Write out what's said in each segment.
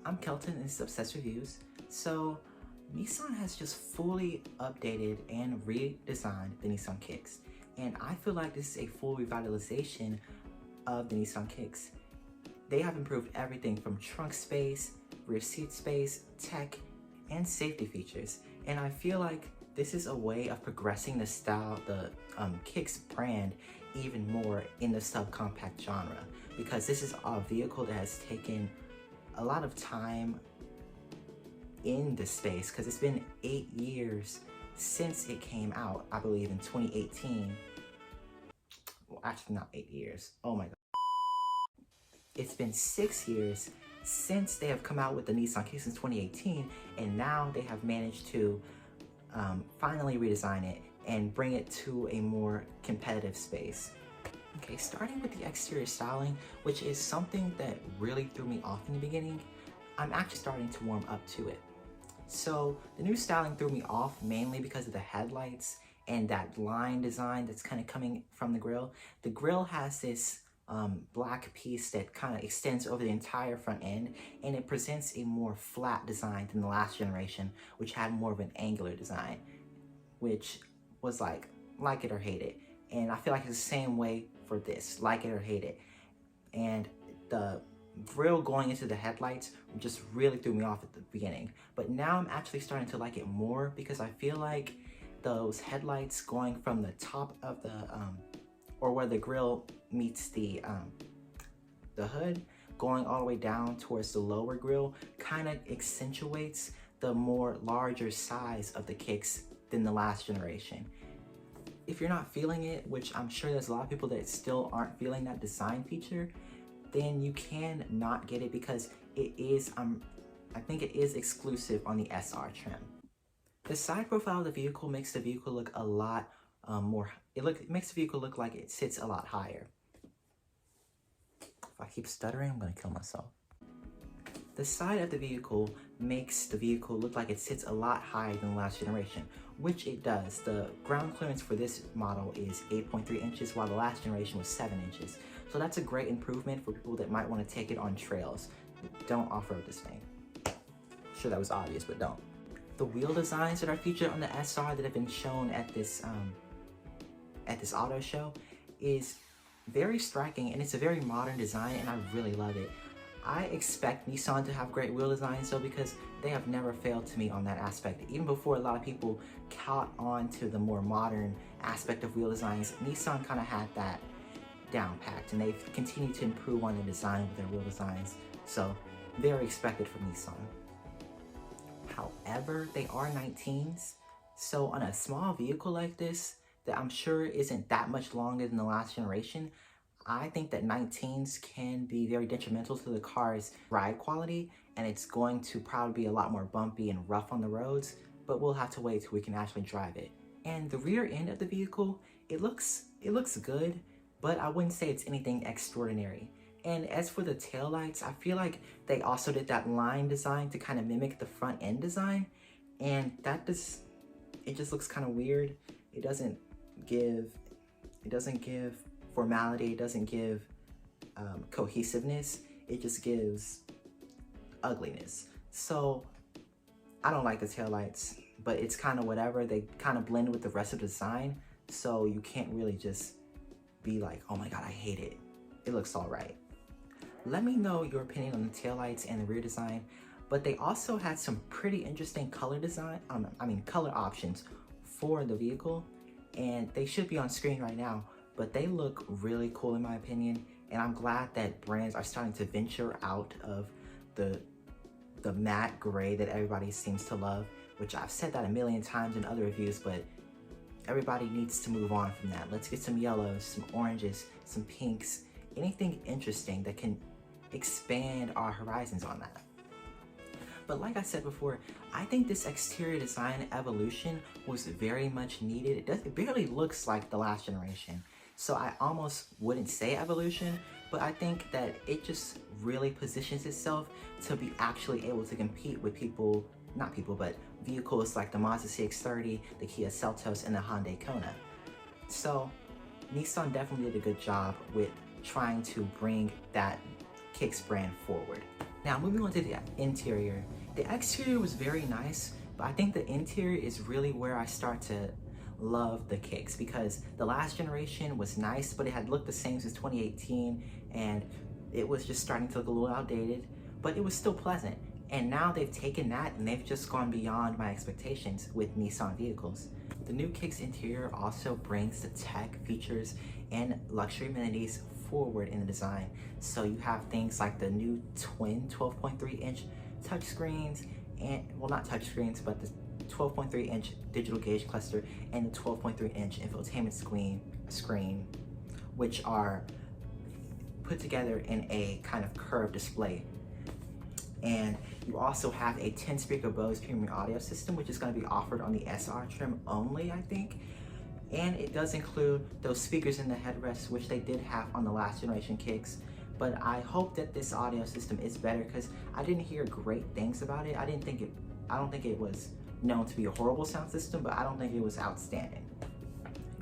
I'm Kelton and this is Obsessed Reviews. So Nissan has just fully updated and redesigned the Nissan Kicks. And I feel like this is a full revitalization of the Nissan Kicks. They have improved everything from trunk space, rear seat space, tech, and safety features. And I feel like this is a way of progressing the style, the Kicks brand even more in the subcompact genre, because this is a vehicle that has taken a lot of time in this space, because it's been 8 years since it came out, I believe in 2018. Well, actually not 8 years, oh my god. It's been 6 years since they have come out with the Nissan Kicks in 2018, and now they have managed to finally redesign it and bring it to a more competitive space. Okay, starting with the exterior styling, which is something that really threw me off in the beginning, I'm actually starting to warm up to it. So the new styling threw me off mainly because of the headlights and that line design that's kind of coming from the grille. The grille has this black piece that kind of extends over the entire front end, and it presents a more flat design than the last generation, which had more of an angular design, which was like it or hate it. And I feel like it's the same way for this, like it or hate it. And the grille going into the headlights just really threw me off at the beginning. But now I'm actually starting to like it more, because I feel like those headlights going from the top of the, or where the grille meets the hood, going all the way down towards the lower grille, kind of accentuates the more larger size of the Kicks than the last generation. If you're not feeling it, which I'm sure there's a lot of people that still aren't feeling that design feature, then you can not get it, because it is, I think it is exclusive on the SR trim. The side profile of the vehicle makes the vehicle look a lot it makes the vehicle look like it sits a lot higher. If I keep stuttering, I'm gonna kill myself. The side of the vehicle makes the vehicle look like it sits a lot higher than the last generation, which it does. The ground clearance for this model is 8.3 inches, while the last generation was 7 inches. So that's a great improvement for people that might want to take it on trails. Don't off-road this thing. Sure, that was obvious, but don't. The wheel designs that are featured on the SR that have been shown at this auto show is very striking, and it's a very modern design, and I really love it. I expect Nissan to have great wheel designs though, because they have never failed to me on that aspect. Even before a lot of people caught on to the more modern aspect of wheel designs, Nissan kind of had that down packed, and they've continued to improve on the design with their wheel designs. So very expected from Nissan. However, they are 19s, so on a small vehicle like this, that I'm sure isn't that much longer than the last generation, I think that 19s can be very detrimental to the car's ride quality, and it's going to probably be a lot more bumpy and rough on the roads, but we'll have to wait till we can actually drive it. And the rear end of the vehicle, it looks good, but I wouldn't say it's anything extraordinary. And as for the taillights, I feel like they also did that line design to kind of mimic the front end design, and it just looks kind of weird. It doesn't give formality, it doesn't give cohesiveness, it just gives ugliness. So I don't like the taillights, but it's kind of whatever. They kind of blend with the rest of the design, so you can't really just be like, oh my god, I hate it. It looks all right. Let me know your opinion on the taillights and the rear design, but they also had some pretty interesting color color options for the vehicle, and they should be on screen right now, but they look really cool in my opinion, and I'm glad that brands are starting to venture out of the matte gray that everybody seems to love, which I've said that a million times in other reviews, but everybody needs to move on from that. Let's get some yellows, some oranges, some pinks, anything interesting that can expand our horizons on that. But like I said before, I think this exterior design evolution was very much needed. It barely looks like the last generation. So I almost wouldn't say evolution, but I think that it just really positions itself to be actually able to compete with vehicles like the Mazda CX-30, the Kia Seltos, and the Hyundai Kona. So Nissan definitely did a good job with trying to bring that Kicks brand forward. Now moving on to the interior. The exterior was very nice, but I think the interior is really where I start to love the Kicks, because the last generation was nice, but it had looked the same since 2018, and it was just starting to look a little outdated, but it was still pleasant. And now they've taken that and they've just gone beyond my expectations with Nissan vehicles. The new Kicks interior also brings the tech, features, and luxury amenities forward in the design. So you have things like the new twin 12.3-inch touchscreens, and well, not touchscreens, but the 12.3-inch digital gauge cluster and the 12.3-inch infotainment screen, which are put together in a kind of curved display. And you also have a 10-speaker Bose premium audio system, which is going to be offered on the SR trim only, I think. And it does include those speakers in the headrest, which they did have on the last generation Kicks. But I hope that this audio system is better, because I didn't hear great things about it. I don't think it was known to be a horrible sound system, but I don't think it was outstanding.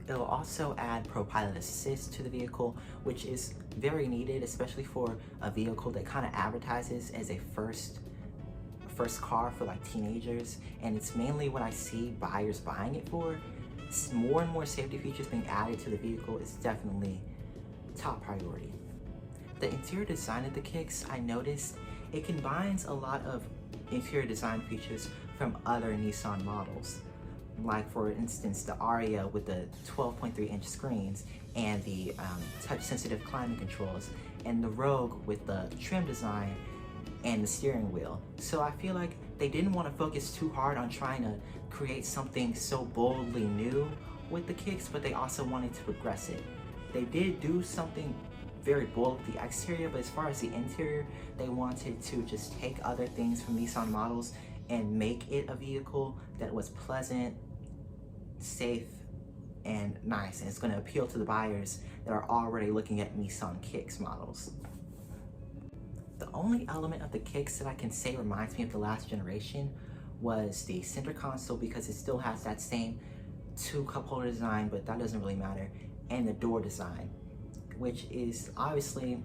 It'll also add ProPilot Assist to the vehicle, which is very needed, especially for a vehicle that kind of advertises as a first car for like teenagers, and it's mainly what I see buyers buying it for. More and more safety features being added to the vehicle is definitely top priority. The interior design of the Kicks, I noticed it combines a lot of interior design features from other Nissan models. Like for instance, the Aria with the 12.3-inch screens and the touch-sensitive climate controls, and the Rogue with the trim design and the steering wheel. So I feel like they didn't want to focus too hard on trying to create something so boldly new with the Kicks, but they also wanted to progress it. They did do something very bold with the exterior, but as far as the interior, they wanted to just take other things from Nissan models and make it a vehicle that was pleasant, safe, and nice, and it's going to appeal to the buyers that are already looking at Nissan Kicks models. The only element of the Kicks that I can say reminds me of the last generation was the center console, because it still has that same two cup holder design, but that doesn't really matter, and the door design, which is obviously,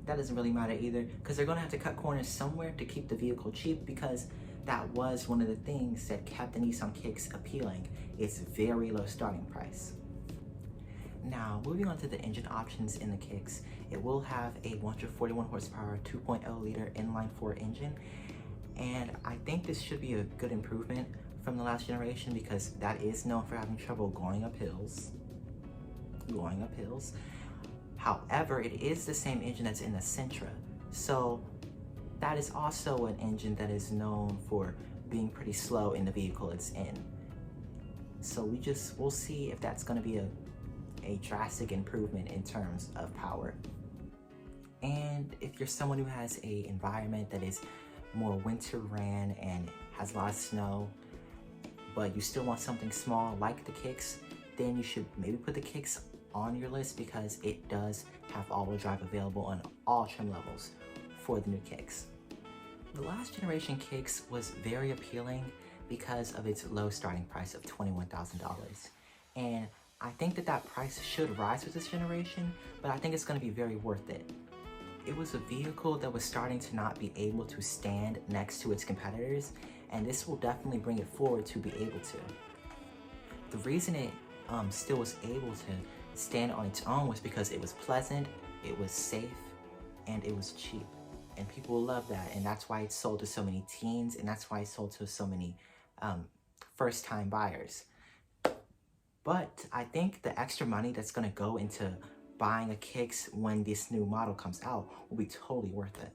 that doesn't really matter either, because they're going to have to cut corners somewhere to keep the vehicle cheap, because that was one of the things that kept the Nissan Kicks appealing, its very low starting price. Now, moving on to the engine options in the Kicks, it will have a 141 horsepower 2.0 liter inline-4 engine, and I think this should be a good improvement from the last generation, because that is known for having trouble going up hills. However, it is the same engine that's in the Sentra, so that is also an engine that is known for being pretty slow in the vehicle it's in. So we'll see if that's going to be a drastic improvement in terms of power. And if you're someone who has an environment that is more winter ran and has a lot of snow, but you still want something small like the Kicks, then you should maybe put the Kicks on your list, because it does have all-wheel drive available on all trim levels for the new Kicks. The last generation Kicks was very appealing because of its low starting price of $21,000. And I think that price should rise with this generation, but I think it's going to be very worth it. It was a vehicle that was starting to not be able to stand next to its competitors, and this will definitely bring it forward to be able to. The reason it still was able to stand on its own was because it was pleasant, it was safe, and it was cheap. And people will love that, and that's why it's sold to so many teens, and that's why it's sold to so many first-time buyers. But I think the extra money that's going to go into buying a Kicks when this new model comes out will be totally worth it.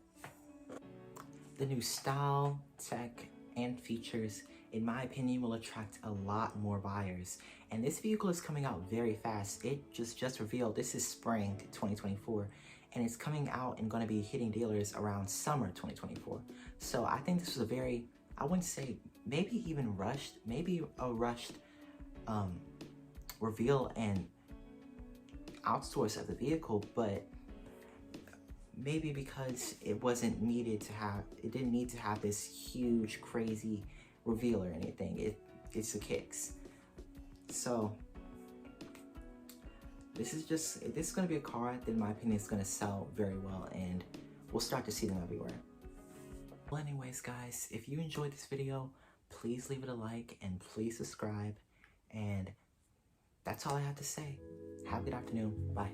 The new style, tech, and features, in my opinion, will attract a lot more buyers. And this vehicle is coming out very fast. It just revealed this is spring 2024, and it's coming out and going to be hitting dealers around summer 2024. So I think this was a very, I wouldn't say maybe even rushed, maybe a rushed reveal and outsource of the vehicle, but maybe because it wasn't needed to have, it didn't need to have this huge crazy reveal or anything. It's the Kicks. So this is going to be a car that in my opinion is going to sell very well, and we'll start to see them everywhere. Well, anyways, guys, if you enjoyed this video, please leave it a like and please subscribe. And that's all I have to say. Have a good afternoon. Bye.